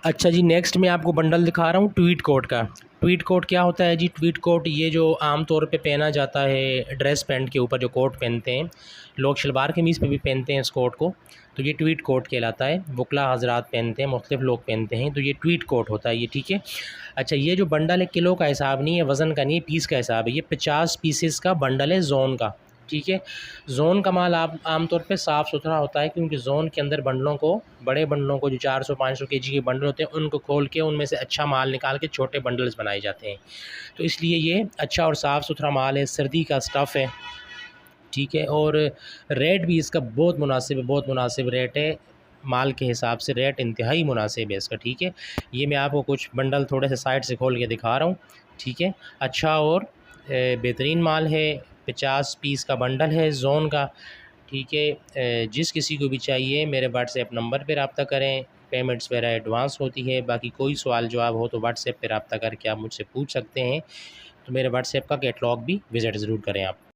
अच्छा जी, नेक्स्ट मैं आपको बंडल दिखा रहा हूँ ट्वीट कोट का। ट्वीट कोट क्या होता है जी? ट्वीट कोट ये जो आम तौर पे पहना जाता है ड्रेस पैंट के ऊपर, जो कोट पहनते हैं लोग, शलवार कमीज़ पे भी पहनते हैं इस कोट को, तो ये ट्वीट कोट कहलाता है। वकला हजरात पहनते हैं, मुख्तलिफ लोग पहनते हैं, तो ये ट्वीट कोट होता है ये, ठीक है। अच्छा, ये जो बंडल है किलो का हिसाब नहीं है, वज़न का नहीं है, पीस का हिसाब है। ये 50 पीसेस का बंडल है ज़ोन का, ठीक है। ज़ोन का माल आप आमतौर पे साफ़ सुथरा होता है, क्योंकि ज़ोन के अंदर बंडलों को, बड़े बंडलों को, जो 400-500 केजी के बंडल होते हैं, उनको खोल के उनमें से अच्छा माल निकाल के छोटे बंडल्स बनाए जाते हैं। तो इसलिए ये अच्छा और साफ़ सुथरा माल है, सर्दी का स्टफ़ है, ठीक है। और रेट भी इसका बहुत मुनासिब है, बहुत मुनासिब रेट है, माल के हिसाब से रेट इंतहाई मुनासिब है इसका, ठीक है। ये मैं आपको कुछ बंडल थोड़े से साइड से खोल के दिखा रहा हूँ, ठीक है। अच्छा और बेहतरीन माल है, 50 पीस का बंडल है ज़ोन का, ठीक है। जिस किसी को भी चाहिए मेरे व्हाट्सएप नंबर पर रब्ता करें। पेमेंट्स वगैरह एडवांस होती है। बाकी कोई सवाल जवाब हो तो व्हाट्सएप पे रब्ता करके आप मुझसे पूछ सकते हैं। तो मेरे व्हाट्सएप का कैटलॉग भी विज़िट ज़रूर करें आप।